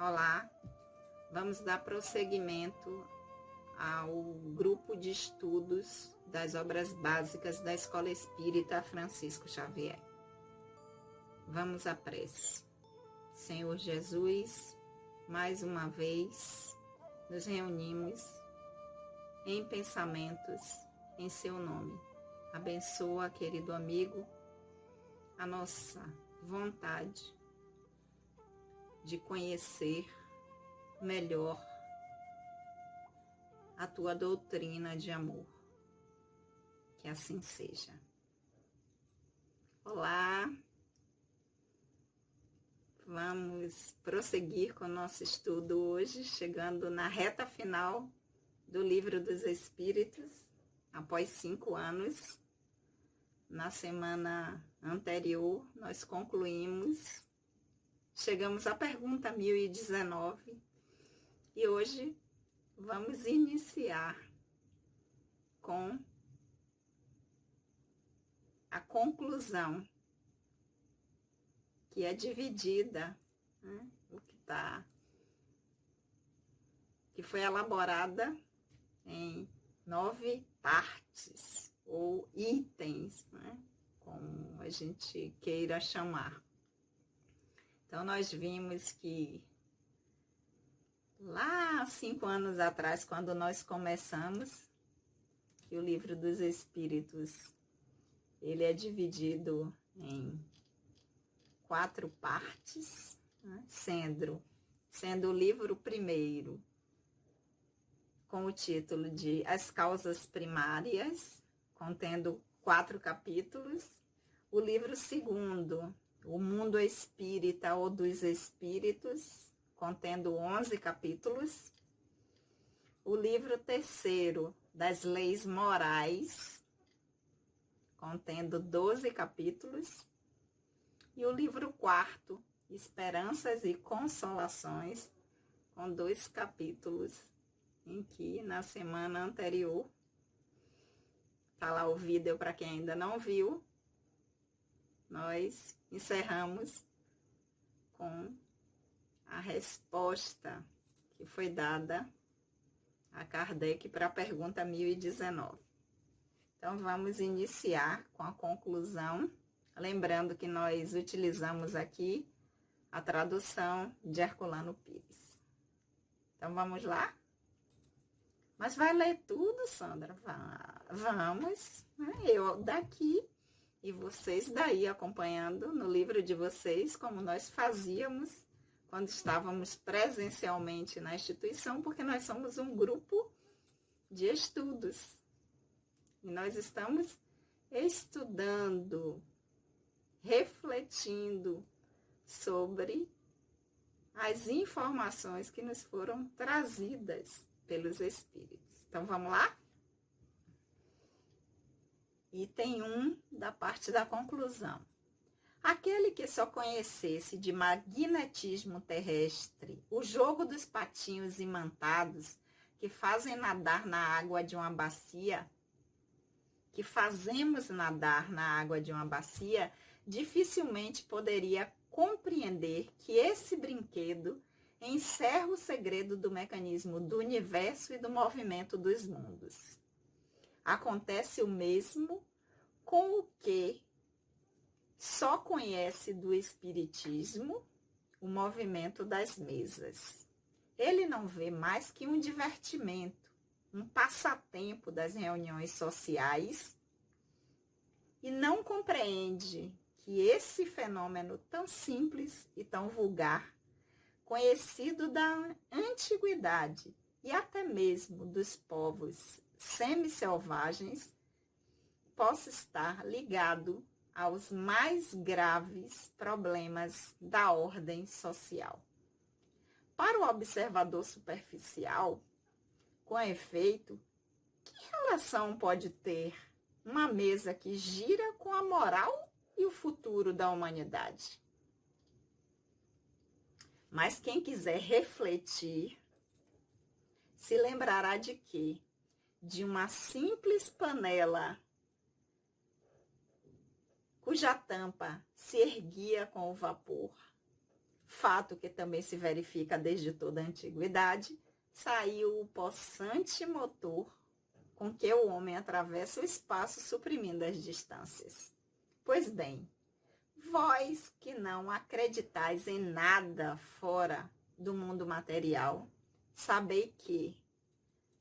Olá, vamos dar prosseguimento ao grupo de estudos das obras básicas da Escola Espírita Francisco Xavier. Vamos à prece. Senhor Jesus, mais uma vez nos reunimos em pensamentos em seu nome. Abençoa, querido amigo, a nossa vontade de conhecer melhor a tua doutrina de amor. Que assim seja. Olá, vamos prosseguir com o nosso estudo hoje, chegando na reta final do Livro dos Espíritos, após 5 anos. Na semana anterior, nós concluímos, chegamos à pergunta 1019 e hoje vamos iniciar com a conclusão, que é dividida, né, que foi elaborada em 9 partes, ou itens, né, como a gente queira chamar. Então, nós vimos que lá 5 anos atrás, quando nós começamos, que o Livro dos Espíritos, ele é dividido em 4 partes, né, sendo o livro primeiro, com o título de As Causas Primárias, contendo 4 capítulos. O livro segundo, O Mundo Espírita ou dos Espíritos, contendo 11 capítulos. O livro terceiro, Das Leis Morais, contendo 12 capítulos. E o livro quarto, Esperanças e Consolações, com 2 capítulos, em que na semana anterior, tá lá o vídeo para quem ainda não viu, nós encerramos com a resposta que foi dada a Kardec para a pergunta 1019. Então, vamos iniciar com a conclusão, lembrando que nós utilizamos aqui a tradução de Herculano Pires. Então, vamos lá? Mas vai ler tudo, Sandra? Vamos, né? Eu daqui e vocês daí acompanhando no livro de vocês, como nós fazíamos quando estávamos presencialmente na instituição, porque nós somos um grupo de estudos. E nós estamos estudando, refletindo sobre as informações que nos foram trazidas pelos Espíritos. Então, vamos lá? Item 1 da parte da conclusão. Aquele que só conhecesse de magnetismo terrestre o jogo dos patinhos imantados que fazem nadar na água de uma bacia, que fazemos nadar na água de uma bacia, dificilmente poderia compreender que esse brinquedo encerra o segredo do mecanismo do universo e do movimento dos mundos. Acontece o mesmo com o que só conhece do espiritismo o movimento das mesas. Ele não vê mais que um divertimento, um passatempo das reuniões sociais e não compreende que esse fenômeno tão simples e tão vulgar, conhecido da antiguidade e até mesmo dos povos semi-selvagens, possa estar ligado aos mais graves problemas da ordem social. Para o observador superficial, com efeito, que relação pode ter uma mesa que gira com a moral e o futuro da humanidade? Mas quem quiser refletir, se lembrará de que, de uma simples panela cuja tampa se erguia com o vapor, fato que também se verifica desde toda a antiguidade, saiu o possante motor com que o homem atravessa o espaço suprimindo as distâncias. Pois bem, vós que não acreditais em nada fora do mundo material, sabei que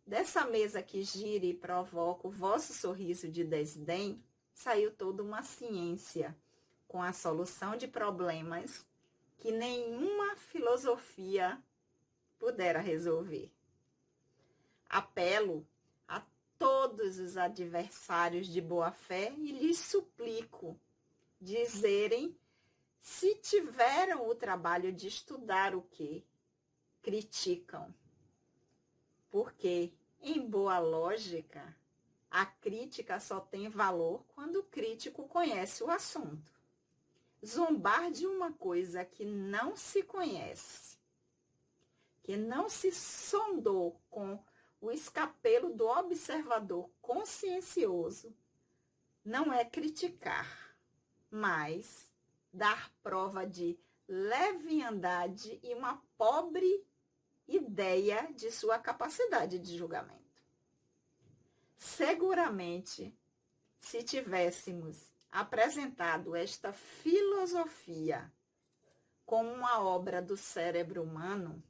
dessa mesa que gira e provoca o vosso sorriso de desdém, saiu toda uma ciência com a solução de problemas que nenhuma filosofia pudera resolver. Apelo a todos os adversários de boa fé e lhes suplico dizerem se tiveram o trabalho de estudar o que criticam. Porque, em boa lógica, a crítica só tem valor quando o crítico conhece o assunto. Zombar de uma coisa que não se conhece, que não se sondou com o escapelo do observador consciencioso, não é criticar, mas dar prova de leviandade e uma pobre ideia de sua capacidade de julgamento. Seguramente, se tivéssemos apresentado esta filosofia como uma obra do cérebro humano,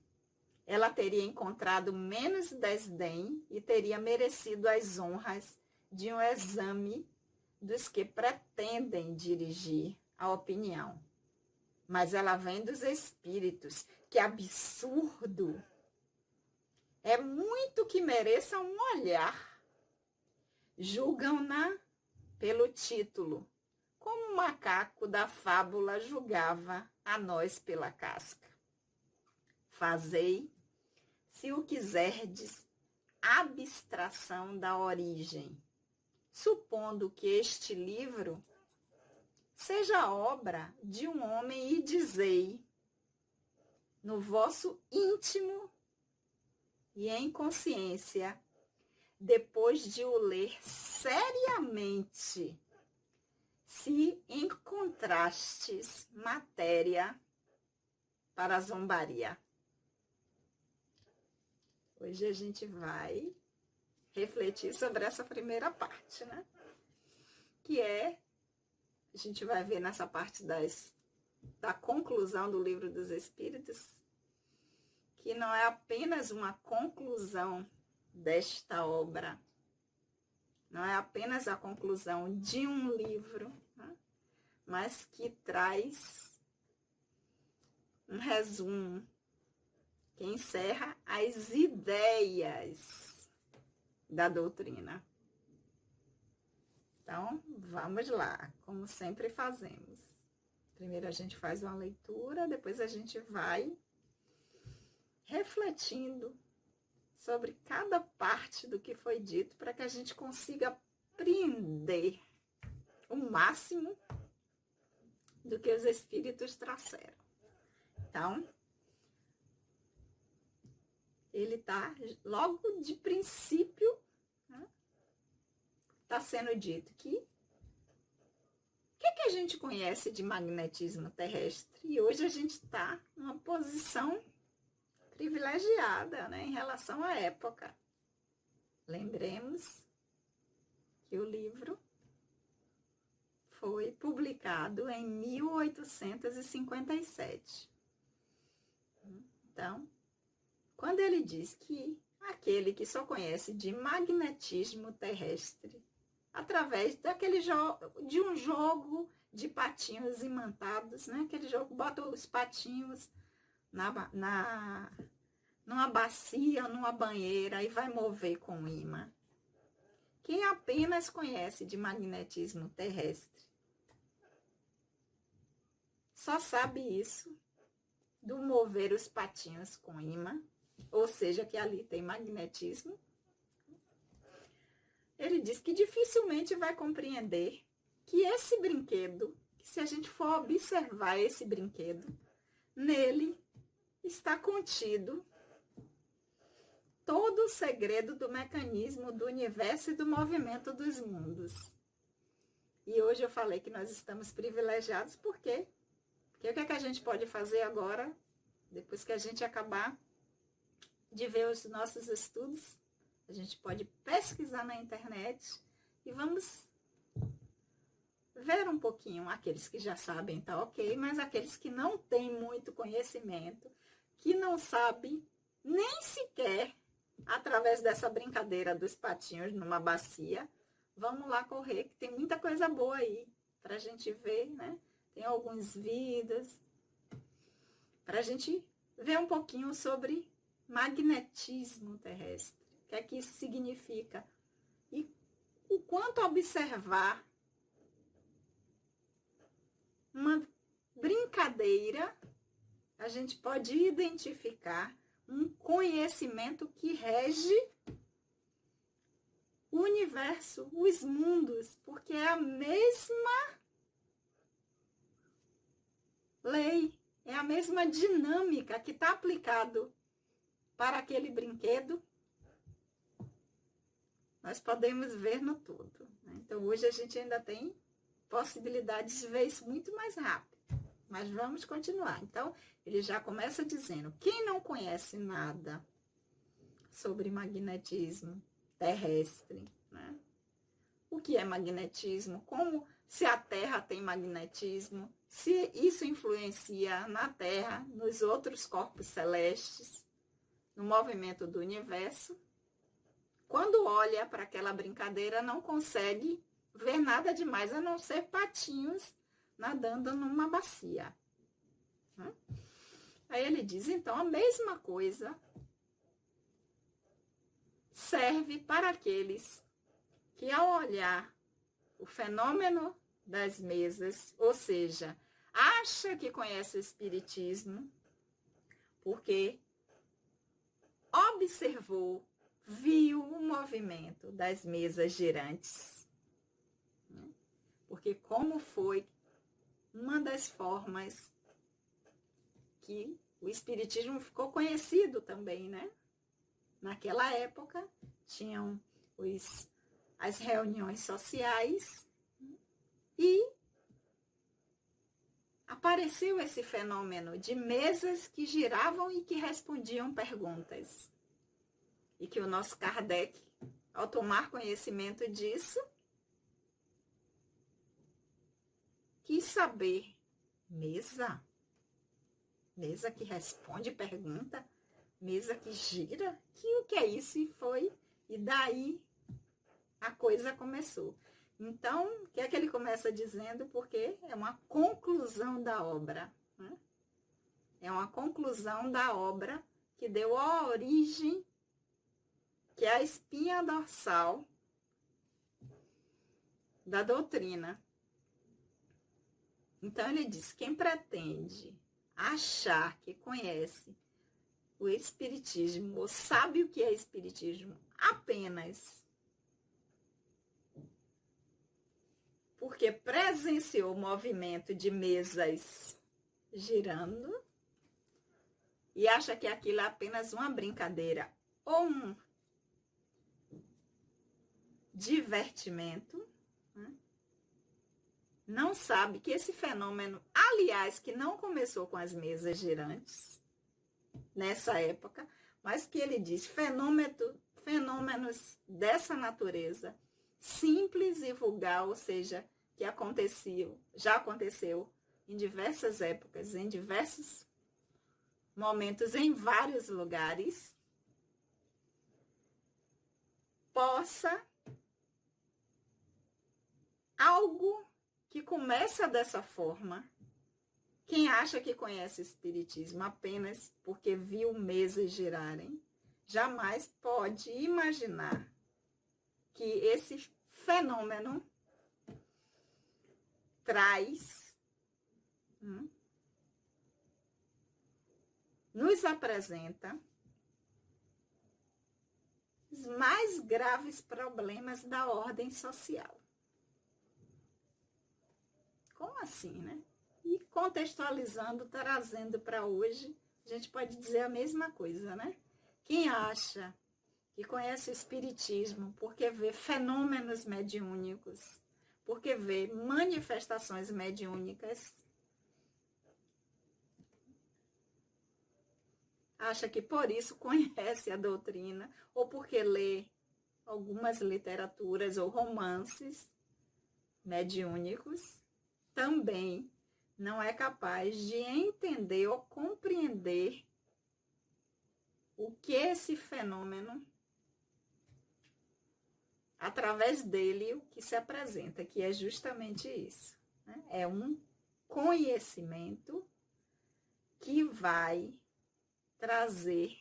ela teria encontrado menos desdém e teria merecido as honras de um exame dos que pretendem dirigir a opinião. Mas ela vem dos espíritos. Que absurdo! É muito que mereça um olhar. Julgam-na pelo título, como o macaco da fábula julgava a nós pela casca. Fazei, se o quiserdes, abstração da origem, supondo que este livro seja obra de um homem e dizei, no vosso íntimo e em consciência, depois de o ler seriamente, se encontrastes matéria para zombaria. Hoje a gente vai refletir sobre essa primeira parte, né? Que é, a gente vai ver nessa parte da conclusão do Livro dos Espíritos, que não é apenas uma conclusão desta obra, não é apenas a conclusão de um livro, né? Mas que traz um resumo, que encerra as ideias da doutrina. Então, vamos lá, como sempre fazemos. Primeiro a gente faz uma leitura, depois a gente vai refletindo sobre cada parte do que foi dito para que a gente consiga apreender o máximo do que os espíritos trouxeram. Então, ele está logo de princípio, né, está sendo dito que o que a gente conhece de magnetismo terrestre? E hoje a gente está numa posição privilegiada, né, em relação à época. Lembremos que o livro foi publicado em 1857. Então, quando ele diz que aquele que só conhece de magnetismo terrestre, através de um jogo de patinhos imantados, né? Aquele jogo bota os patinhos numa bacia, numa banheira e vai mover com ímã. Quem apenas conhece de magnetismo terrestre só sabe isso do mover os patinhos com ímã, ou seja, que ali tem magnetismo. Ele diz que dificilmente vai compreender que esse brinquedo, que se a gente for observar esse brinquedo, nele está contido todo o segredo do mecanismo do universo e do movimento dos mundos. E hoje eu falei que nós estamos privilegiados, por quê? Porque o que é que a gente pode fazer agora, depois que a gente acabar de ver os nossos estudos? A gente pode pesquisar na internet e vamos ver um pouquinho. Aqueles que já sabem, tá ok, mas aqueles que não têm muito conhecimento, que não sabem nem sequer através dessa brincadeira dos patinhos numa bacia, vamos lá correr, que tem muita coisa boa aí para a gente ver, né? Tem alguns vídeos para a gente ver um pouquinho sobre magnetismo terrestre. O que é que isso significa? E o quanto observar uma brincadeira, a gente pode identificar um conhecimento que rege o universo, os mundos, porque é a mesma lei, é a mesma dinâmica que está aplicado para aquele brinquedo. Nós podemos ver no todo. Então, hoje a gente ainda tem possibilidade de ver isso muito mais rápido. Mas vamos continuar. Então, ele já começa dizendo, quem não conhece nada sobre magnetismo terrestre, né? O que é magnetismo? Como se a Terra tem magnetismo, se isso influencia na Terra, nos outros corpos celestes, no movimento do universo. Quando olha para aquela brincadeira, não consegue ver nada demais, a não ser patinhos nadando numa bacia. Aí ele diz, então, a mesma coisa serve para aqueles que, ao olhar o fenômeno das mesas, ou seja, acha que conhece o espiritismo, porque observou, viu o movimento das mesas girantes. Porque como foi uma das formas que o espiritismo ficou conhecido também, né? Naquela época, tinham as reuniões sociais e apareceu esse fenômeno de mesas que giravam e que respondiam perguntas. E que o nosso Kardec, ao tomar conhecimento disso, quis saber, mesa que responde pergunta, mesa que gira, o que é isso? E daí a coisa começou. Então, o que é que ele começa dizendo? Porque é uma conclusão da obra, né? É uma conclusão da obra que deu a origem, que é a espinha dorsal da doutrina. Então, ele diz, quem pretende achar que conhece o espiritismo, ou sabe o que é espiritismo, apenas porque presenciou o movimento de mesas girando e acha que aquilo é apenas uma brincadeira ou um divertimento, né? Não sabe que esse fenômeno, aliás, que não começou com as mesas girantes nessa época, mas que ele diz fenômenos dessa natureza, simples e vulgar, ou seja, que já aconteceu em diversas épocas, em diversos momentos, em vários lugares, possa algo que começa dessa forma, quem acha que conhece o espiritismo apenas porque viu mesas girarem, jamais pode imaginar que esse fenômeno traz, nos apresenta os mais graves problemas da ordem social. Como assim, né? E contextualizando, trazendo para hoje, a gente pode dizer a mesma coisa, né? Quem acha que conhece o espiritismo porque vê fenômenos mediúnicos, porque vê manifestações mediúnicas, acha que por isso conhece a doutrina, ou porque lê algumas literaturas ou romances mediúnicos, também não é capaz de entender ou compreender o que esse fenômeno, através dele, o que se apresenta, que é justamente isso, né? É um conhecimento que vai trazer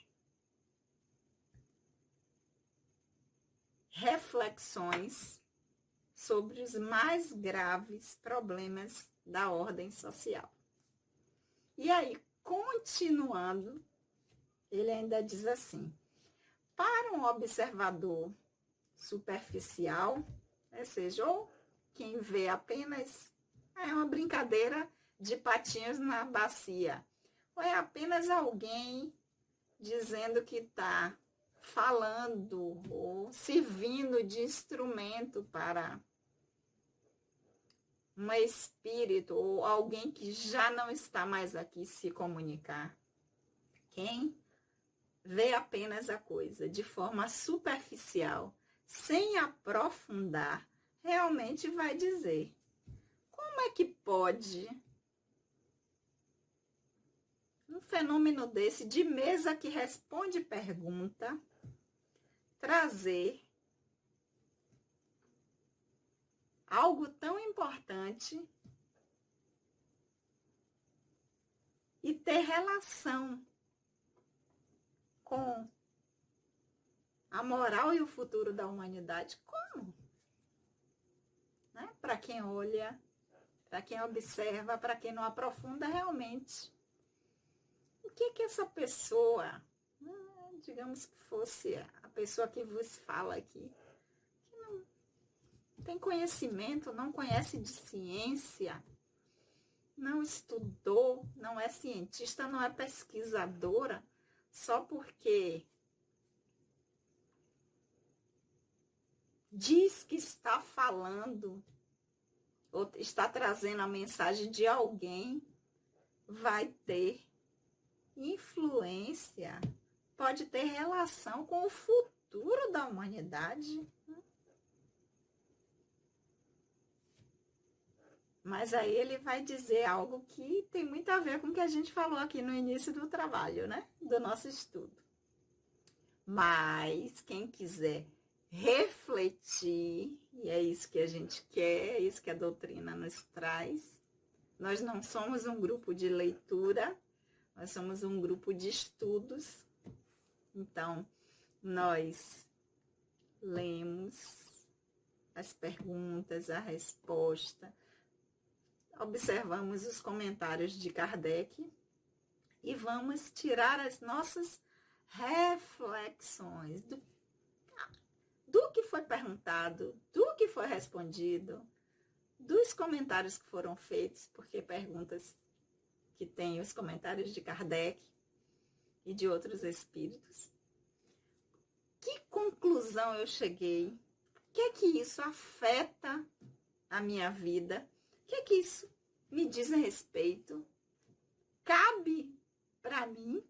reflexões sobre os mais graves problemas da ordem social. E aí, continuando, ele ainda diz assim: para um observador superficial, ou seja, ou quem vê apenas é uma brincadeira de patinhos na bacia, ou é apenas alguém dizendo que está falando ou servindo de instrumento para um espírito ou alguém que já não está mais aqui se comunicar. Quem vê apenas a coisa de forma superficial, sem aprofundar, realmente vai dizer: como é que pode um fenômeno desse, de mesa que responde pergunta, trazer algo tão importante e ter relação com a moral e o futuro da humanidade? Como? Né? Para quem olha, para quem observa, para quem não aprofunda realmente. O que essa pessoa, digamos que fosse a pessoa que vos fala aqui, que não tem conhecimento, não conhece de ciência, não estudou, não é cientista, não é pesquisadora, só porque diz que está falando ou está trazendo a mensagem de alguém, vai ter influência, pode ter relação com o futuro da humanidade. Mas aí ele vai dizer algo que tem muito a ver com o que a gente falou aqui no início do trabalho, né? Do nosso estudo. Mas quem quiser refletir, e é isso que a gente quer, é isso que a doutrina nos traz. Nós não somos um grupo de leitura, nós somos um grupo de estudos. Então, nós lemos as perguntas, a resposta, observamos os comentários de Kardec e vamos tirar as nossas reflexões do que foi perguntado, do que foi respondido, dos comentários que foram feitos, porque perguntas que tem os comentários de Kardec e de outros espíritos. Que conclusão eu cheguei? O que isso afeta a minha vida? O que isso me diz a respeito? Cabe para mim?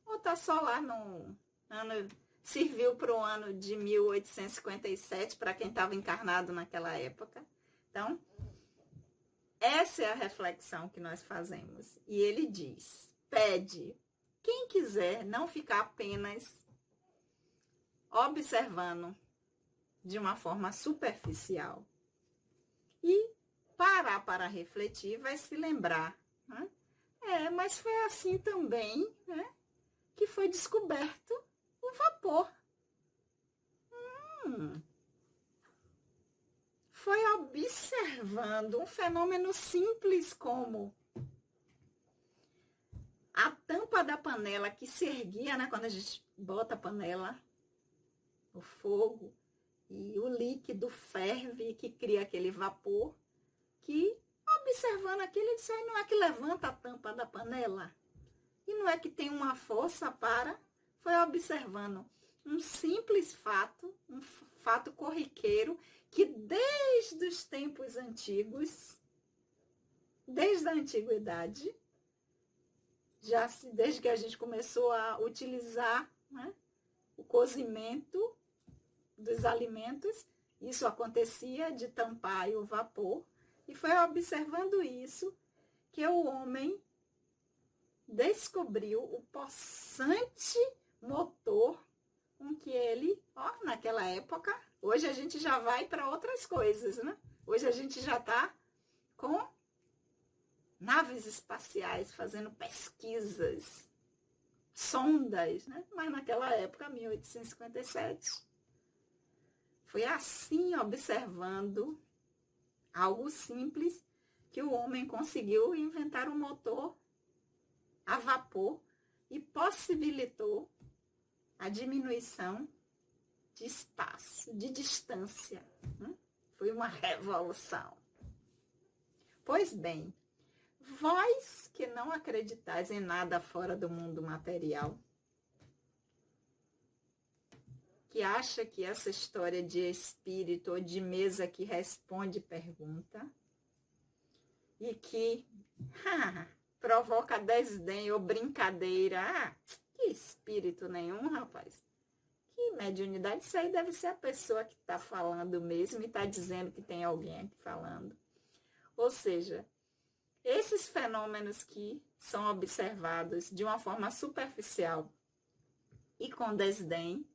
Ou tá só lá no ano, serviu para o ano de 1857, para quem estava encarnado naquela época? Então, essa é a reflexão que nós fazemos. E ele diz, pede, quem quiser não ficar apenas observando de uma forma superficial e parar para refletir, vai se lembrar, né? Mas foi assim também, né, que foi descoberto o vapor. Foi observando um fenômeno simples como a tampa da panela que se erguia, né, quando a gente bota a panela, o fogo, e o líquido ferve, que cria aquele vapor, que observando aquilo, ele disse, não é que levanta a tampa da panela? E não é que tem uma força para? Foi observando um simples fato, um fato corriqueiro, que desde os tempos antigos, desde a antiguidade, desde que a gente começou a utilizar, né, o cozimento dos alimentos, isso acontecia de tampar o vapor, e foi observando isso que o homem descobriu o possante motor com que ele, naquela época, hoje a gente já vai para outras coisas, né? Hoje a gente já está com naves espaciais fazendo pesquisas, sondas, né? Mas naquela época, 1857, foi assim, observando algo simples, que o homem conseguiu inventar um motor a vapor e possibilitou a diminuição de espaço, de distância. Foi uma revolução. Pois bem, vós que não acreditais em nada fora do mundo material, que acha que essa história de espírito ou de mesa que responde pergunta e que provoca desdém ou brincadeira, que espírito nenhum, rapaz. Que mediunidade, isso aí deve ser a pessoa que está falando mesmo e está dizendo que tem alguém aqui falando. Ou seja, esses fenômenos que são observados de uma forma superficial e com desdém,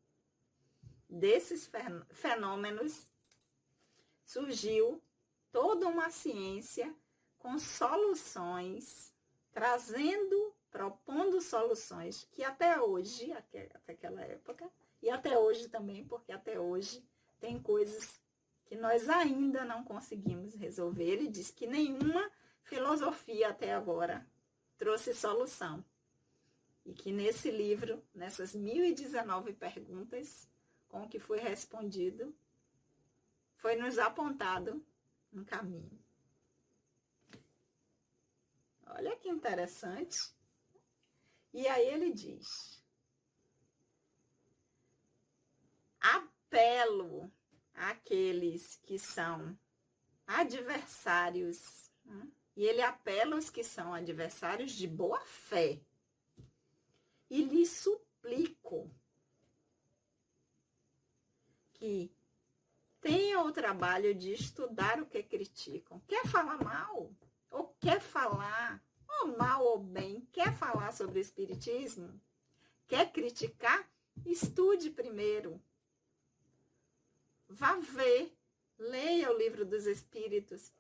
desses fenômenos surgiu toda uma ciência com soluções, propondo soluções que até hoje, até aquela época, e até hoje também, porque até hoje tem coisas que nós ainda não conseguimos resolver. Ele diz que nenhuma filosofia até agora trouxe solução. E que nesse livro, nessas 1019 perguntas, com o que foi respondido, foi nos apontado um caminho. Olha que interessante. E aí ele diz: apelo àqueles que são adversários, né? E ele apela os que são adversários de boa fé. E lhes suplico que tenham o trabalho de estudar o que criticam. Quer falar mal? Ou quer falar, ou mal ou bem, quer falar sobre o espiritismo? Quer criticar? Estude primeiro. Vá ver, leia o livro dos Espíritos,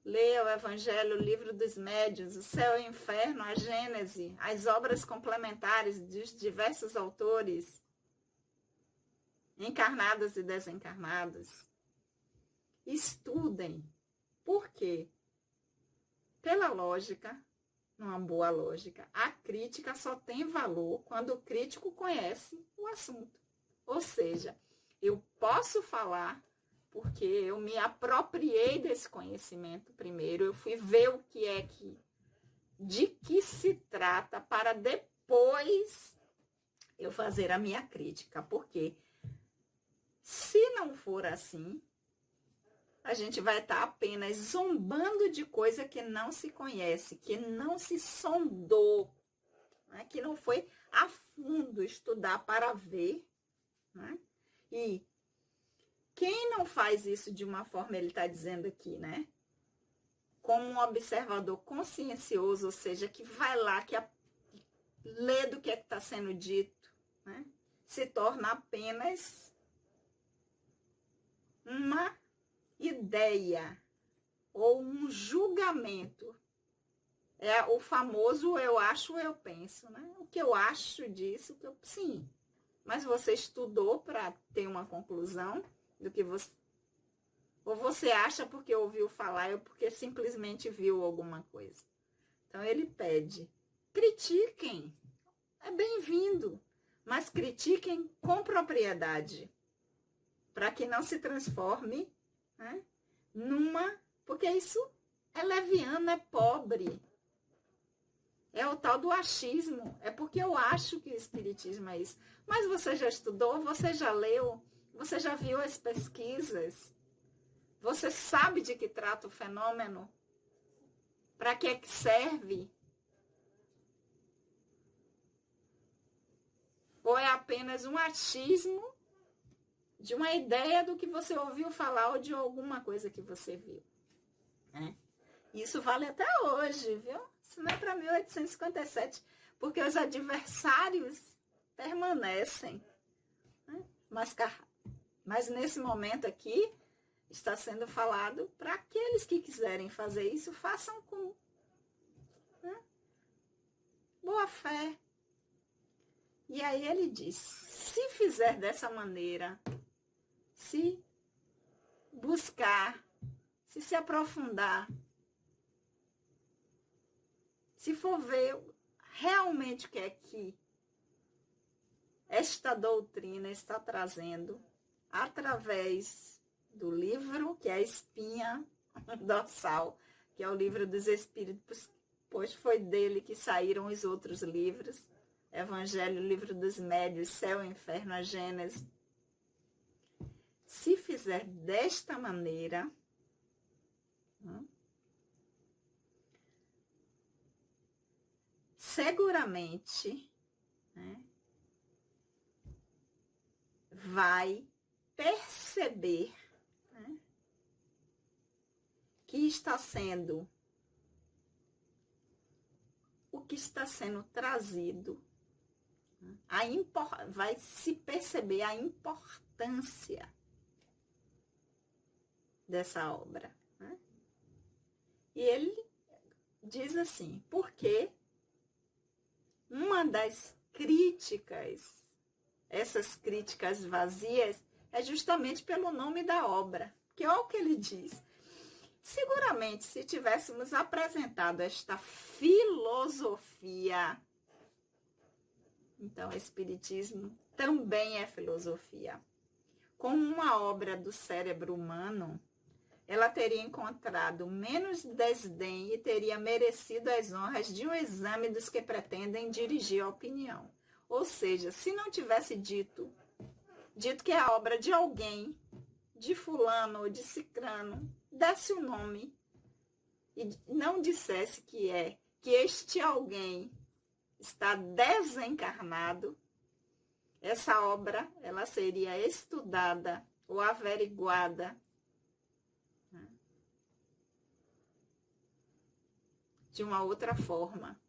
leia o Evangelho, o livro dos Médiuns, o Céu e o Inferno, a Gênese, as obras complementares dos diversos autores, encarnados e desencarnados. Estudem. Por quê? Pela lógica, numa boa lógica, a crítica só tem valor quando o crítico conhece o assunto. Ou seja, eu posso falar porque eu me apropriei desse conhecimento primeiro, eu fui ver o que é de que se trata para depois eu fazer a minha crítica. Porque se não for assim, a gente vai estar apenas zombando de coisa que não se conhece, que não se sondou, né? Que não foi a fundo estudar para ver, né? E quem não faz isso de uma forma, ele está dizendo aqui, né? Como um observador consciencioso, ou seja, que vai lá, que lê do que é que está sendo dito, né? Se torna apenas uma ideia ou um julgamento. É o famoso eu acho, eu penso, né? O que eu acho disso, sim. Mas você estudou para ter uma conclusão do que você... Ou você acha porque ouviu falar ou porque simplesmente viu alguma coisa. Então ele pede, critiquem, é bem-vindo, mas critiquem com propriedade, para que não se transforme, né, porque isso é leviano, é pobre. É o tal do achismo. É porque eu acho que o espiritismo é isso. Mas você já estudou? Você já leu? Você já viu as pesquisas? Você sabe de que trata o fenômeno? Para que é que serve? Ou é apenas um achismo de uma ideia do que você ouviu falar ou de alguma coisa que você viu, né? Isso vale até hoje, viu? Isso não é para 1857, porque os adversários permanecem, né? Mas nesse momento aqui, está sendo falado para aqueles que quiserem fazer isso, façam com, né, boa fé. E aí ele diz, se fizer dessa maneira, se buscar, se aprofundar, se for ver realmente o que é que esta doutrina está trazendo através do livro, que é a espinha dorsal, que é o livro dos Espíritos, pois foi dele que saíram os outros livros, Evangelho, Livro dos Médios, Céu e Inferno, a Gênese. Se fizer desta maneira, seguramente, né, vai perceber, né, que está sendo o que está sendo trazido, né, vai se perceber a importância dessa obra, né? E ele diz assim, porque uma das críticas, essas críticas vazias, é justamente pelo nome da obra. Porque olha o que ele diz. Seguramente, se tivéssemos apresentado esta filosofia, então o Espiritismo também é filosofia, como uma obra do cérebro humano, ela teria encontrado menos desdém e teria merecido as honras de um exame dos que pretendem dirigir a opinião. Ou seja, se não tivesse dito que é a obra de alguém, de fulano ou de cicrano, desse o nome e não dissesse que este alguém está desencarnado, essa obra ela seria estudada ou averiguada de uma outra forma.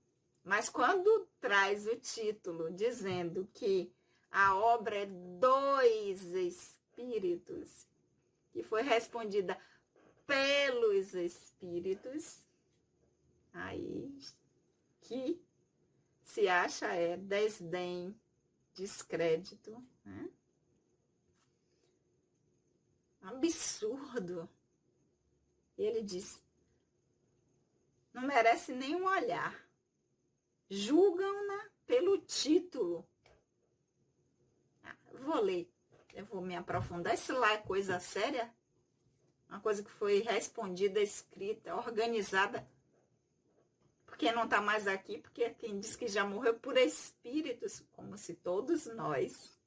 Mas quando traz o título dizendo que a obra é dos Espíritos, que foi respondida pelos Espíritos, aí que se acha é desdém, descrédito, né? Absurdo. Ele diz, não merece nem um olhar. Julgam-na pelo título. Vou ler, eu vou me aprofundar. Isso lá é coisa séria? Uma coisa que foi respondida, escrita, organizada. Porque não está mais aqui, porque quem diz que já morreu por espíritos, como se todos nós,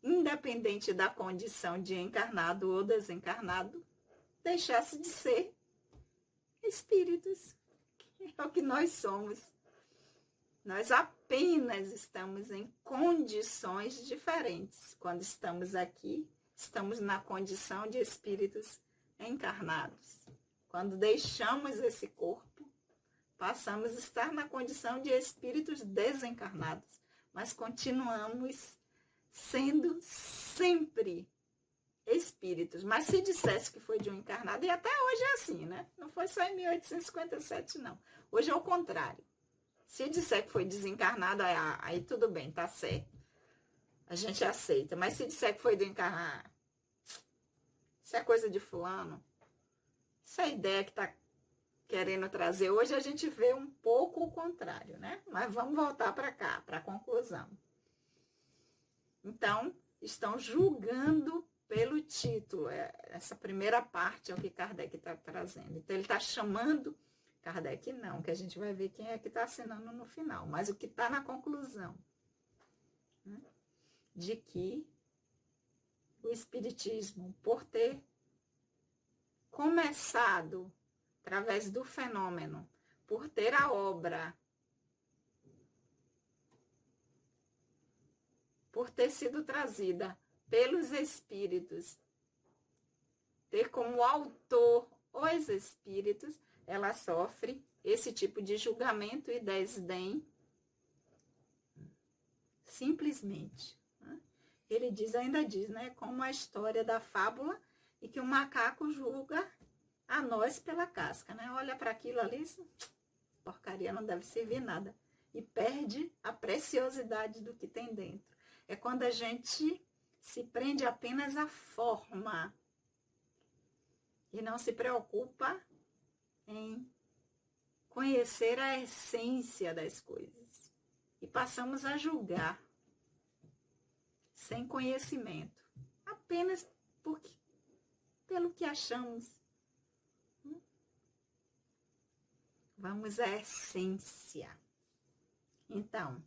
independente da condição de encarnado ou desencarnado, deixasse de ser espíritos, que é o que nós somos. Nós apenas estamos em condições diferentes. Quando estamos aqui, estamos na condição de espíritos encarnados. Quando deixamos esse corpo, passamos a estar na condição de espíritos desencarnados. Mas continuamos sendo sempre espíritos. Mas se dissesse que foi de um encarnado, e até hoje é assim, né? Não foi só em 1857, não. Hoje é o contrário. Se disser que foi desencarnado, aí tudo bem, tá certo. A gente aceita. Mas se disser que foi do encarnado, isso é coisa de fulano. Essa ideia que tá querendo trazer. Hoje a gente vê um pouco o contrário, né? Mas vamos voltar para cá, para a conclusão. Então, estão julgando pelo título. Essa primeira parte é o que Kardec está trazendo. Então, ele está chamando... Kardec não, que a gente vai ver quem é que está assinando no final. Mas o que está na conclusão, né? De que o Espiritismo, por ter começado através do fenômeno, por ter a obra por ter sido trazida pelos espíritos, ter como autor os espíritos, ela sofre esse tipo de julgamento e desdém, simplesmente. Ele ainda diz, né, como a história da fábula, e que o macaco julga a nós pela casca, né? Olha para aquilo ali, porcaria, não deve servir nada. E perde a preciosidade do que tem dentro. É quando a gente se prende apenas à forma e não se preocupa em conhecer a essência das coisas. E passamos a julgar sem conhecimento, apenas pelo que achamos. Vamos à essência. Então,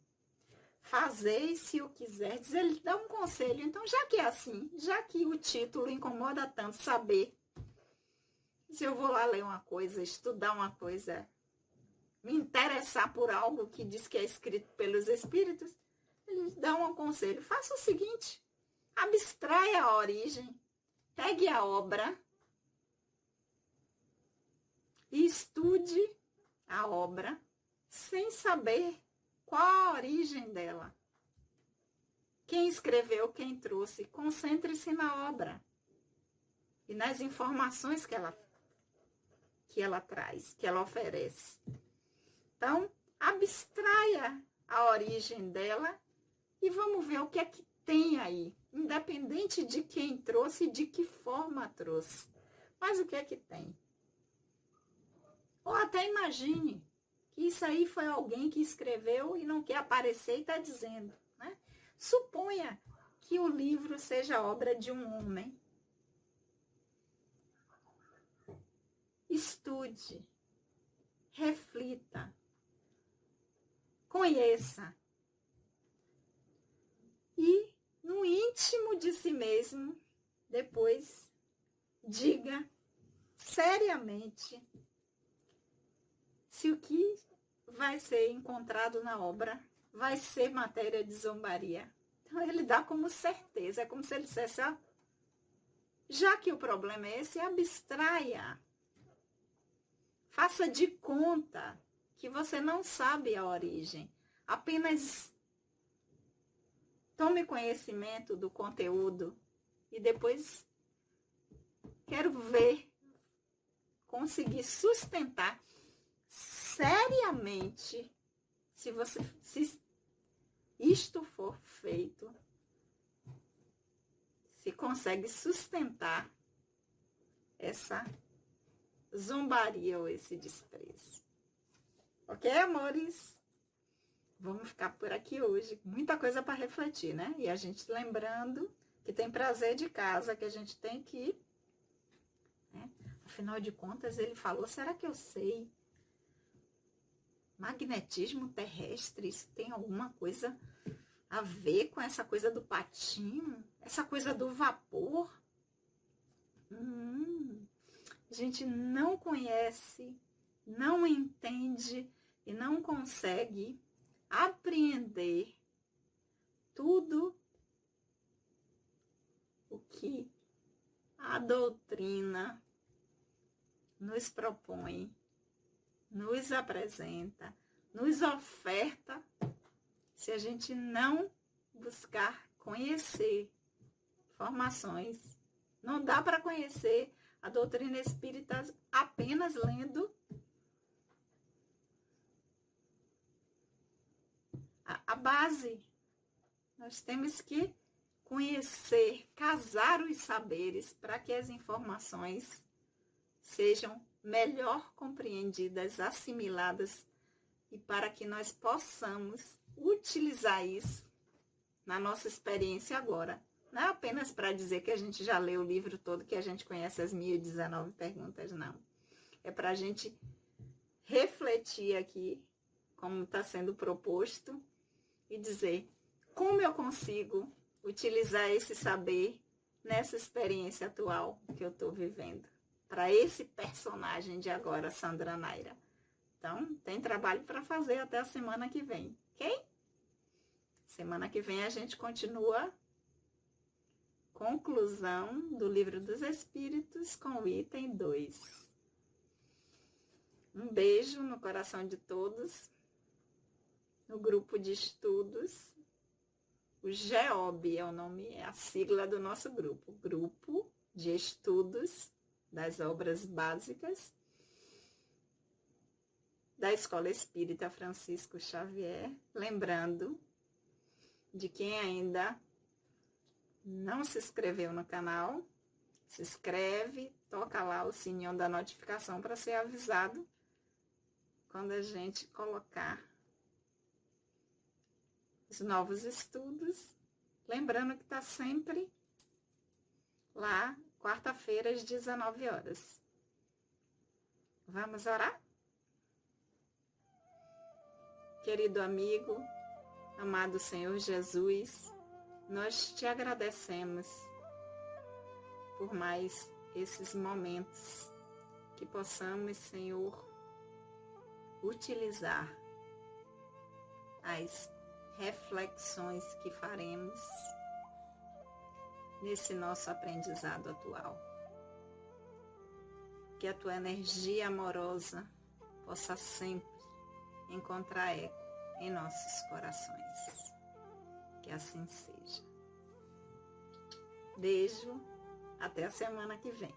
fazei se o quiserdes. Ele dá um conselho. Então, já que é assim, já que o título incomoda tanto saber, se eu vou lá ler uma coisa, estudar uma coisa, me interessar por algo que diz que é escrito pelos espíritos, ele dá um conselho. Faça o seguinte, abstraia a origem, pegue a obra e estude a obra sem saber qual a origem dela. Quem escreveu, quem trouxe, concentre-se na obra e nas informações que ela traz, que ela oferece. Então, abstraia a origem dela e vamos ver o que é que tem aí, independente de quem trouxe e de que forma trouxe. Mas o que é que tem? Ou até imagine que isso aí foi alguém que escreveu e não quer aparecer e está dizendo, né? Suponha que o livro seja obra de um homem. Estude, reflita, conheça e, no íntimo de si mesmo, depois diga seriamente se o que vai ser encontrado na obra vai ser matéria de zombaria. Então, ele dá como certeza, é como se ele dissesse, ó, já que o problema é esse, abstraia. Faça de conta que você não sabe a origem. Apenas tome conhecimento do conteúdo e depois quero ver, conseguir sustentar seriamente, se isto for feito, se consegue sustentar essa zombaria ou esse desprezo. Ok, amores? Vamos ficar por aqui hoje. Muita coisa para refletir, né? E a gente lembrando que tem prazer de casa, que a gente tem que ir, né? Afinal de contas, ele falou, será que eu sei? Magnetismo terrestre, isso tem alguma coisa a ver com essa coisa do patinho? Essa coisa do vapor? A gente não conhece, não entende e não consegue apreender tudo o que a doutrina nos propõe, nos apresenta, nos oferta, se a gente não buscar conhecer informações. Não dá para conhecer a doutrina espírita apenas lendo a base. Nós temos que conhecer, casar os saberes para que as informações sejam melhor compreendidas, assimiladas e para que nós possamos utilizar isso na nossa experiência agora. Não é apenas para dizer que a gente já leu o livro todo, que a gente conhece as 1019 perguntas, não. É para a gente refletir aqui, como está sendo proposto, e dizer como eu consigo utilizar esse saber nessa experiência atual que eu estou vivendo, para esse personagem de agora, Sandra Naira. Então, tem trabalho para fazer até a semana que vem, ok? Semana que vem a gente continua conclusão do Livro dos Espíritos com o item 2. Um beijo no coração de todos. No grupo de estudos, o GEOB é o nome, é a sigla do nosso grupo. Grupo de Estudos das Obras Básicas da Escola Espírita Francisco Xavier. Lembrando de quem ainda não se inscreveu no canal, se inscreve, toca lá o sininho da notificação para ser avisado quando a gente colocar os novos estudos. Lembrando que está sempre lá, quarta-feira, às 19 horas. Vamos orar? Querido amigo, amado Senhor Jesus, nós te agradecemos por mais esses momentos que possamos, Senhor, utilizar as reflexões que faremos nesse nosso aprendizado atual. Que a tua energia amorosa possa sempre encontrar eco em nossos corações. Que assim seja. Beijo, até a semana que vem.